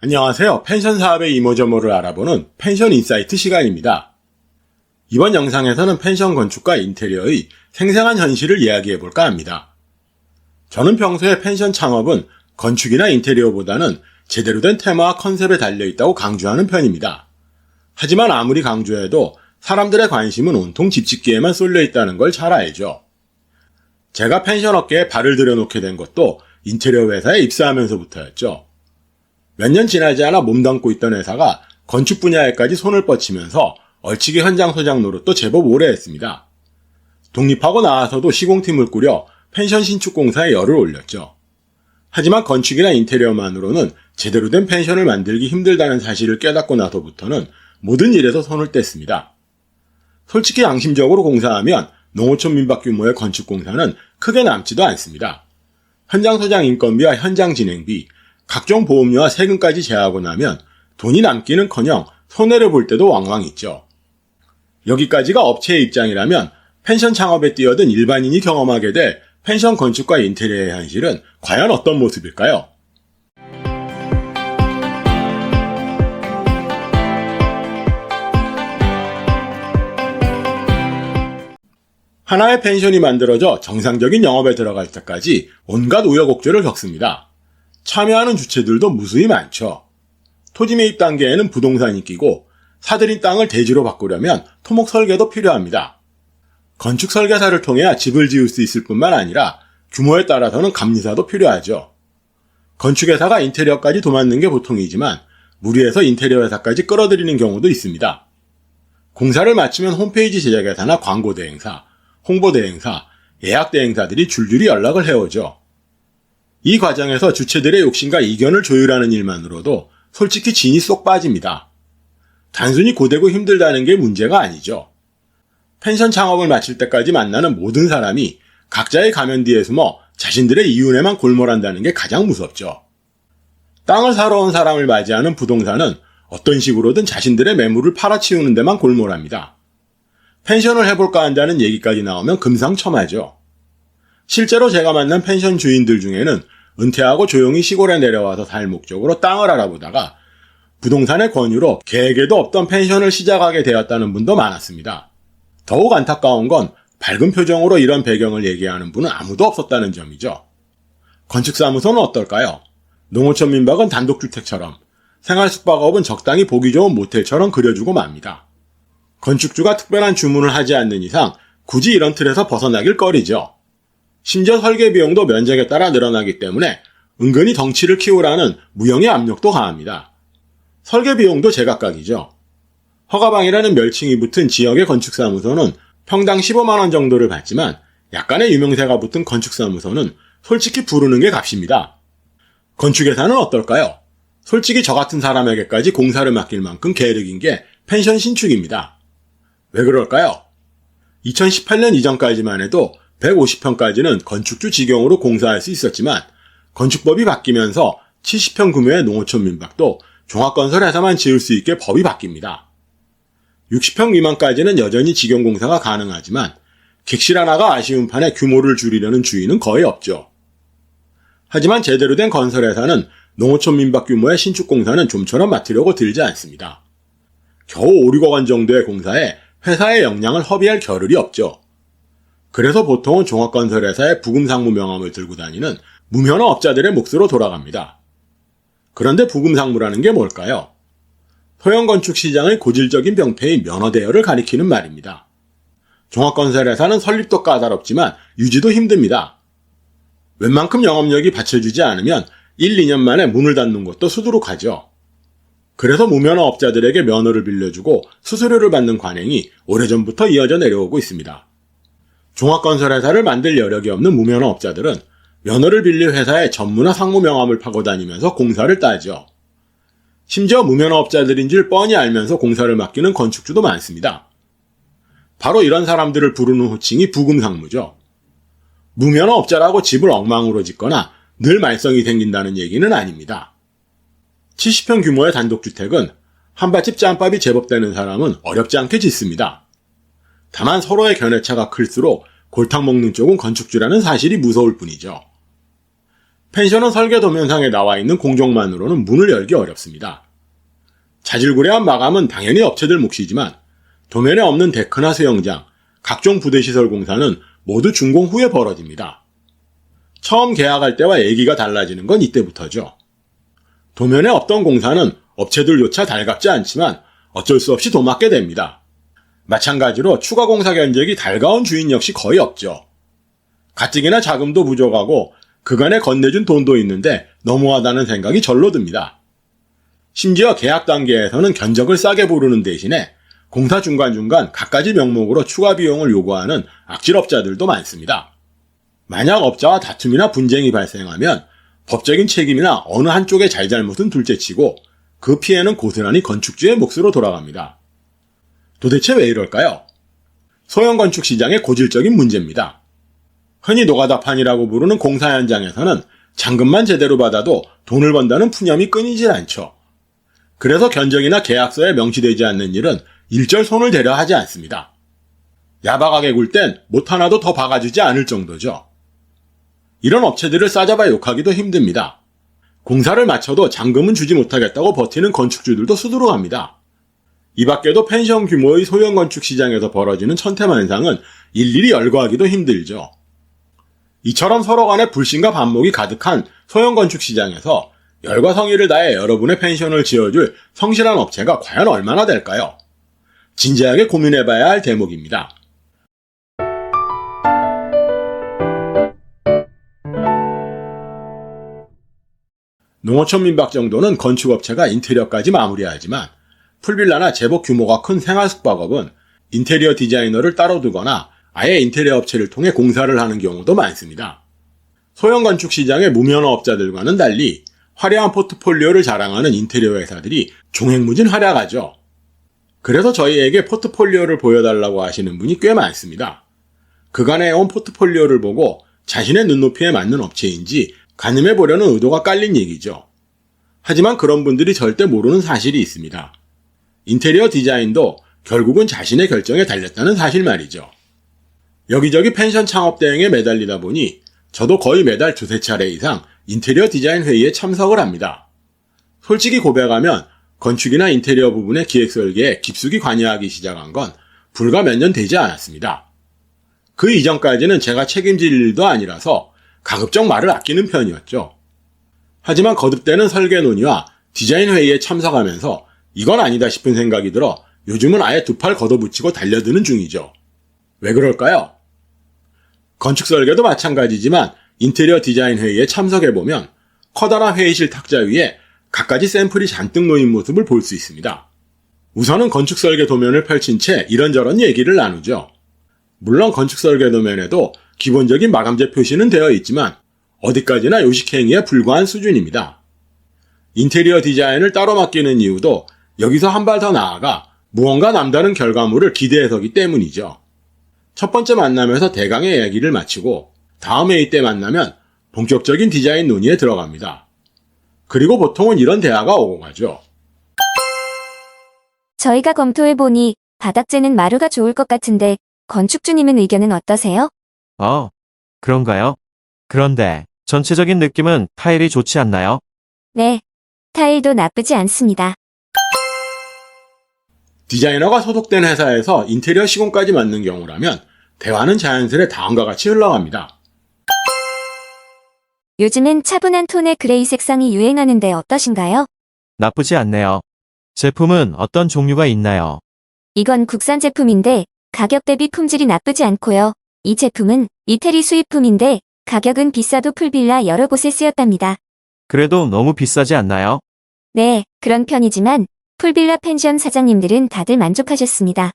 안녕하세요. 펜션 사업의 이모저모를 알아보는 펜션 인사이트 시간입니다. 이번 영상에서는 펜션 건축과 인테리어의 생생한 현실을 이야기해볼까 합니다. 저는 평소에 펜션 창업은 건축이나 인테리어보다는 제대로 된 테마와 컨셉에 달려있다고 강조하는 편입니다. 하지만 아무리 강조해도 사람들의 관심은 온통 집짓기에만 쏠려있다는 걸 잘 알죠. 제가 펜션 업계에 발을 들여놓게 된 것도 인테리어 회사에 입사하면서부터였죠. 몇 년 지나지 않아 몸담고 있던 회사가 건축 분야에까지 손을 뻗치면서 얼치기 현장 소장 노릇도 제법 오래 했습니다. 독립하고 나와서도 시공팀을 꾸려 펜션 신축 공사에 열을 올렸죠. 하지만 건축이나 인테리어만으로는 제대로 된 펜션을 만들기 힘들다는 사실을 깨닫고 나서부터는 모든 일에서 손을 뗐습니다. 솔직히 양심적으로 공사하면 농어촌 민박 규모의 건축 공사는 크게 남지도 않습니다. 현장 소장 인건비와 현장 진행비, 각종 보험료와 세금까지 제하고 나면 돈이 남기는커녕 손해를 볼 때도 왕왕 있죠. 여기까지가 업체의 입장이라면 펜션 창업에 뛰어든 일반인이 경험하게 될 펜션 건축과 인테리어의 현실은 과연 어떤 모습일까요? 하나의 펜션이 만들어져 정상적인 영업에 들어갈 때까지 온갖 우여곡절을 겪습니다. 참여하는 주체들도 무수히 많죠. 토지 매입 단계에는 부동산이 끼고 사들인 땅을 대지로 바꾸려면 토목 설계도 필요합니다. 건축 설계사를 통해야 집을 지을 수 있을 뿐만 아니라 규모에 따라서는 감리사도 필요하죠. 건축회사가 인테리어까지 도맡는 게 보통이지만 무리해서 인테리어 회사까지 끌어들이는 경우도 있습니다. 공사를 마치면 홈페이지 제작회사나 광고 대행사, 홍보 대행사, 예약 대행사들이 줄줄이 연락을 해오죠. 이 과정에서 주체들의 욕심과 이견을 조율하는 일만으로도 솔직히 진이 쏙 빠집니다. 단순히 고되고 힘들다는 게 문제가 아니죠. 펜션 창업을 마칠 때까지 만나는 모든 사람이 각자의 가면 뒤에 숨어 자신들의 이윤에만 골몰한다는 게 가장 무섭죠. 땅을 사러 온 사람을 맞이하는 부동산은 어떤 식으로든 자신들의 매물을 팔아치우는 데만 골몰합니다. 펜션을 해볼까 한다는 얘기까지 나오면 금상첨화죠. 실제로 제가 만난 펜션 주인들 중에는 은퇴하고 조용히 시골에 내려와서 살 목적으로 땅을 알아보다가 부동산의 권유로 계획에도 없던 펜션을 시작하게 되었다는 분도 많았습니다. 더욱 안타까운 건 밝은 표정으로 이런 배경을 얘기하는 분은 아무도 없었다는 점이죠. 건축사무소는 어떨까요? 농어촌 민박은 단독주택처럼, 생활숙박업은 적당히 보기 좋은 모텔처럼 그려주고 맙니다. 건축주가 특별한 주문을 하지 않는 이상 굳이 이런 틀에서 벗어나길 꺼리죠. 심지어 설계 비용도 면적에 따라 늘어나기 때문에 은근히 덩치를 키우라는 무형의 압력도 가합니다. 설계 비용도 제각각이죠. 허가방이라는 멸칭이 붙은 지역의 건축사무소는 평당 15만원 정도를 받지만 약간의 유명세가 붙은 건축사무소는 솔직히 부르는 게 값입니다. 건축회사는 어떨까요? 솔직히 저 같은 사람에게까지 공사를 맡길 만큼 계획인 게 펜션 신축입니다. 왜 그럴까요? 2018년 이전까지만 해도 150평까지는 건축주 직영으로 공사할 수 있었지만 건축법이 바뀌면서 70평 규모의 농어촌 민박도 종합건설회사만 지을 수 있게 법이 바뀝니다. 60평 미만까지는 여전히 직영공사가 가능하지만 객실 하나가 아쉬운 판에 규모를 줄이려는 주의는 거의 없죠. 하지만 제대로 된 건설회사는 농어촌 민박 규모의 신축공사는 좀처럼 맡으려고 들지 않습니다. 겨우 5, 6억 원 정도의 공사에 회사의 역량을 허비할 겨를이 없죠. 그래서 보통은 종합건설회사의 부금상무 명함을 들고 다니는 무면허 업자들의 몫으로 돌아갑니다. 그런데 부금상무라는 게 뭘까요? 소형건축 시장의 고질적인 병폐인 면허대여를 가리키는 말입니다. 종합건설회사는 설립도 까다롭지만 유지도 힘듭니다. 웬만큼 영업력이 받쳐주지 않으면 1, 2년 만에 문을 닫는 것도 수두룩하죠. 그래서 무면허 업자들에게 면허를 빌려주고 수수료를 받는 관행이 오래전부터 이어져 내려오고 있습니다. 종합건설회사를 만들 여력이 없는 무면허 업자들은 면허를 빌릴 회사의 전무나 상무 명함을 파고 다니면서 공사를 따죠. 심지어 무면허 업자들인 줄 뻔히 알면서 공사를 맡기는 건축주도 많습니다. 바로 이런 사람들을 부르는 호칭이 부금상무죠. 무면허 업자라고 집을 엉망으로 짓거나 늘 말썽이 생긴다는 얘기는 아닙니다. 70평 규모의 단독주택은 한밭집 짬밥이 제법 되는 사람은 어렵지 않게 짓습니다. 다만 서로의 견해차가 클수록 골탕 먹는 쪽은 건축주라는 사실이 무서울 뿐이죠. 펜션은 설계 도면상에 나와 있는 공정만으로는 문을 열기 어렵습니다. 자질구레한 마감은 당연히 업체들 몫이지만 도면에 없는 데크나 수영장, 각종 부대시설 공사는 모두 준공 후에 벌어집니다. 처음 계약할 때와 얘기가 달라지는 건 이때부터죠. 도면에 없던 공사는 업체들조차 달갑지 않지만 어쩔 수 없이 도맡게 됩니다. 마찬가지로 추가 공사 견적이 달가운 주인 역시 거의 없죠. 가뜩이나 자금도 부족하고 그간에 건네준 돈도 있는데 너무하다는 생각이 절로 듭니다. 심지어 계약 단계에서는 견적을 싸게 부르는 대신에 공사 중간중간 갖가지 명목으로 추가 비용을 요구하는 악질업자들도 많습니다. 만약 업자와 다툼이나 분쟁이 발생하면 법적인 책임이나 어느 한쪽의 잘잘못은 둘째치고 그 피해는 고스란히 건축주의 몫으로 돌아갑니다. 도대체 왜 이럴까요? 소형 건축 시장의 고질적인 문제입니다. 흔히 노가다판이라고 부르는 공사 현장에서는 잔금만 제대로 받아도 돈을 번다는 푸념이 끊이질 않죠. 그래서 견적이나 계약서에 명시되지 않는 일은 일절 손을 대려 하지 않습니다. 야박하게 굴 땐 못 하나도 더 박아주지 않을 정도죠. 이런 업체들을 싸잡아 욕하기도 힘듭니다. 공사를 마쳐도 잔금은 주지 못하겠다고 버티는 건축주들도 수두룩합니다. 이 밖에도 펜션 규모의 소형 건축 시장에서 벌어지는 천태만상은 일일이 열거하기도 힘들죠. 이처럼 서로 간에 불신과 반목이 가득한 소형 건축 시장에서 열과 성의를 다해 여러분의 펜션을 지어줄 성실한 업체가 과연 얼마나 될까요? 진지하게 고민해봐야 할 대목입니다. 농어촌 민박 정도는 건축업체가 인테리어까지 마무리하지만 풀빌라나 제법 규모가 큰 생활숙박업은 인테리어 디자이너를 따로 두거나 아예 인테리어 업체를 통해 공사를 하는 경우도 많습니다. 소형 건축 시장의 무면허 업자들과는 달리 화려한 포트폴리오를 자랑하는 인테리어 회사들이 종횡무진 활약하죠. 그래서 저희에게 포트폴리오를 보여달라고 하시는 분이 꽤 많습니다. 그간에 온 포트폴리오를 보고 자신의 눈높이에 맞는 업체인지 가늠해 보려는 의도가 깔린 얘기죠. 하지만 그런 분들이 절대 모르는 사실이 있습니다. 인테리어 디자인도 결국은 자신의 결정에 달렸다는 사실 말이죠. 여기저기 펜션 창업 대행에 매달리다 보니 저도 거의 매달 두세 차례 이상 인테리어 디자인 회의에 참석을 합니다. 솔직히 고백하면 건축이나 인테리어 부분의 기획 설계에 깊숙이 관여하기 시작한 건 불과 몇 년 되지 않았습니다. 그 이전까지는 제가 책임질 일도 아니라서 가급적 말을 아끼는 편이었죠. 하지만 거듭되는 설계 논의와 디자인 회의에 참석하면서 이건 아니다 싶은 생각이 들어 요즘은 아예 두 팔 걷어붙이고 달려드는 중이죠. 왜 그럴까요? 건축 설계도 마찬가지지만 인테리어 디자인 회의에 참석해보면 커다란 회의실 탁자 위에 갖가지 샘플이 잔뜩 놓인 모습을 볼 수 있습니다. 우선은 건축 설계 도면을 펼친 채 이런저런 얘기를 나누죠. 물론 건축 설계 도면에도 기본적인 마감재 표시는 되어 있지만 어디까지나 요식행위에 불과한 수준입니다. 인테리어 디자인을 따로 맡기는 이유도 여기서 한 발 더 나아가 무언가 남다른 결과물을 기대해서기 때문이죠. 첫 번째 만남에서 대강의 이야기를 마치고 다음 회의 때 만나면 본격적인 디자인 논의에 들어갑니다. 그리고 보통은 이런 대화가 오고 가죠. 저희가 검토해보니 바닥재는 마루가 좋을 것 같은데 건축주님은 의견은 어떠세요? 그런가요? 그런데 전체적인 느낌은 타일이 좋지 않나요? 네, 타일도 나쁘지 않습니다. 디자이너가 소속된 회사에서 인테리어 시공까지 맡는 경우라면 대화는 자연스레 다음과 같이 흘러갑니다. 요즘은 차분한 톤의 그레이 색상이 유행하는데 어떠신가요? 나쁘지 않네요. 제품은 어떤 종류가 있나요? 이건 국산 제품인데 가격 대비 품질이 나쁘지 않고요. 이 제품은 이태리 수입품인데 가격은 비싸도 풀빌라 여러 곳에 쓰였답니다. 그래도 너무 비싸지 않나요? 네, 그런 편이지만 풀빌라 펜션 사장님들은 다들 만족하셨습니다.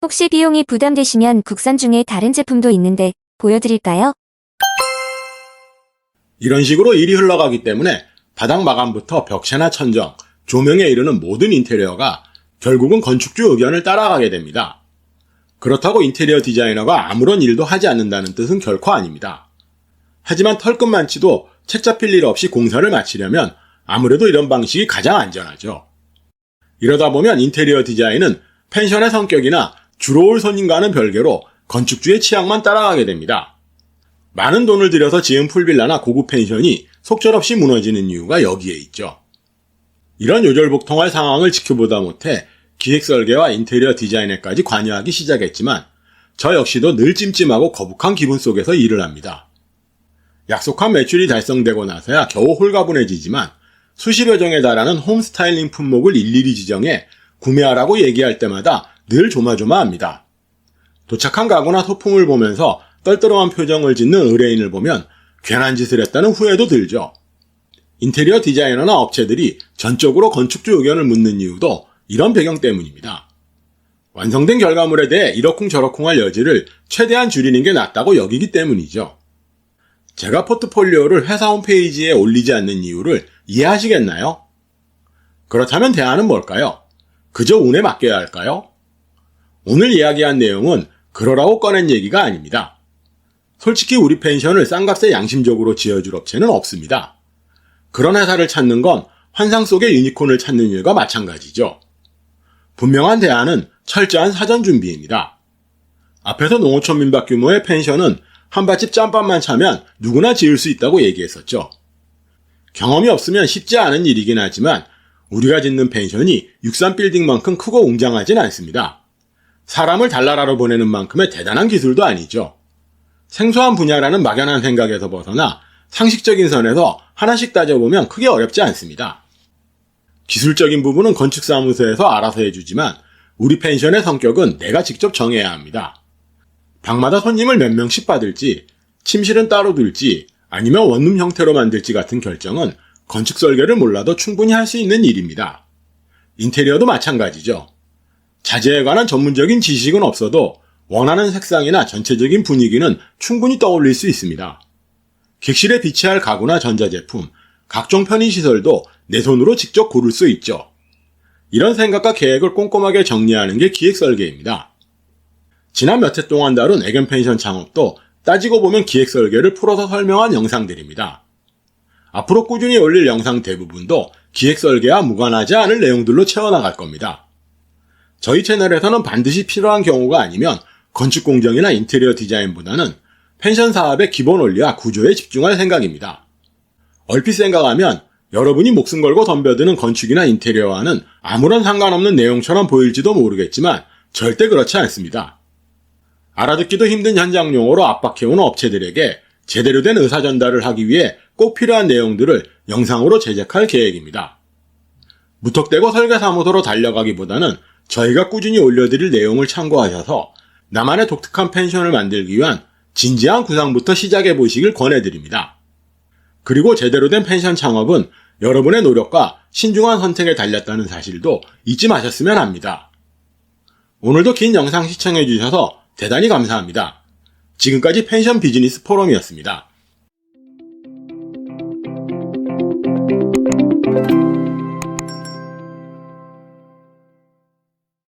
혹시 비용이 부담되시면 국산 중에 다른 제품도 있는데 보여드릴까요? 이런 식으로 일이 흘러가기 때문에 바닥 마감부터 벽체나 천정, 조명에 이르는 모든 인테리어가 결국은 건축주 의견을 따라가게 됩니다. 그렇다고 인테리어 디자이너가 아무런 일도 하지 않는다는 뜻은 결코 아닙니다. 하지만 털끝만치도 책 잡힐 일 없이 공사를 마치려면 아무래도 이런 방식이 가장 안전하죠. 이러다 보면 인테리어 디자인은 펜션의 성격이나 주로 올 손님과는 별개로 건축주의 취향만 따라가게 됩니다. 많은 돈을 들여서 지은 풀빌라나 고급 펜션이 속절없이 무너지는 이유가 여기에 있죠. 이런 요절복통할 상황을 지켜보다 못해 기획설계와 인테리어 디자인에까지 관여하기 시작했지만 저 역시도 늘 찜찜하고 거북한 기분 속에서 일을 합니다. 약속한 매출이 달성되고 나서야 겨우 홀가분해지지만 수십여 종에 달하는 홈 스타일링 품목을 일일이 지정해 구매하라고 얘기할 때마다 늘 조마조마합니다. 도착한 가구나 소품을 보면서 떨떠름한 표정을 짓는 의뢰인을 보면 괜한 짓을 했다는 후회도 들죠. 인테리어 디자이너나 업체들이 전적으로 건축주 의견을 묻는 이유도 이런 배경 때문입니다. 완성된 결과물에 대해 이러쿵저러쿵할 여지를 최대한 줄이는 게 낫다고 여기기 때문이죠. 제가 포트폴리오를 회사 홈페이지에 올리지 않는 이유를 이해하시겠나요? 그렇다면 대안은 뭘까요? 그저 운에 맡겨야 할까요? 오늘 이야기한 내용은 그러라고 꺼낸 얘기가 아닙니다. 솔직히 우리 펜션을 싼값에 양심적으로 지어줄 업체는 없습니다. 그런 회사를 찾는 건 환상 속의 유니콘을 찾는 일과 마찬가지죠. 분명한 대안은 철저한 사전 준비입니다. 앞에서 농어촌 민박 규모의 펜션은 한밭집 짬밥만 차면 누구나 지을 수 있다고 얘기했었죠. 경험이 없으면 쉽지 않은 일이긴 하지만 우리가 짓는 펜션이 63빌딩만큼 크고 웅장하진 않습니다. 사람을 달나라로 보내는 만큼의 대단한 기술도 아니죠. 생소한 분야라는 막연한 생각에서 벗어나 상식적인 선에서 하나씩 따져보면 크게 어렵지 않습니다. 기술적인 부분은 건축사무소에서 알아서 해주지만 우리 펜션의 성격은 내가 직접 정해야 합니다. 방마다 손님을 몇 명씩 받을지, 침실은 따로 둘지, 아니면 원룸 형태로 만들지 같은 결정은 건축 설계를 몰라도 충분히 할 수 있는 일입니다. 인테리어도 마찬가지죠. 자재에 관한 전문적인 지식은 없어도 원하는 색상이나 전체적인 분위기는 충분히 떠올릴 수 있습니다. 객실에 비치할 가구나 전자제품, 각종 편의시설도 내 손으로 직접 고를 수 있죠. 이런 생각과 계획을 꼼꼼하게 정리하는 게 기획설계입니다. 지난 몇 해 동안 다룬 애견 펜션 창업도 따지고 보면 기획설계를 풀어서 설명한 영상들입니다. 앞으로 꾸준히 올릴 영상 대부분도 기획설계와 무관하지 않을 내용들로 채워나갈 겁니다. 저희 채널에서는 반드시 필요한 경우가 아니면 건축공정이나 인테리어 디자인보다는 펜션 사업의 기본 원리와 구조에 집중할 생각입니다. 얼핏 생각하면 여러분이 목숨 걸고 덤벼드는 건축이나 인테리어와는 아무런 상관없는 내용처럼 보일지도 모르겠지만 절대 그렇지 않습니다. 알아듣기도 힘든 현장 용어로 압박해오는 업체들에게 제대로 된 의사 전달을 하기 위해 꼭 필요한 내용들을 영상으로 제작할 계획입니다. 무턱대고 설계사무소로 달려가기보다는 저희가 꾸준히 올려드릴 내용을 참고하셔서 나만의 독특한 펜션을 만들기 위한 진지한 구상부터 시작해보시길 권해드립니다. 그리고 제대로 된 펜션 창업은 여러분의 노력과 신중한 선택에 달렸다는 사실도 잊지 마셨으면 합니다. 오늘도 긴 영상 시청해주셔서 대단히 감사합니다. 지금까지 펜션 비즈니스 포럼이었습니다.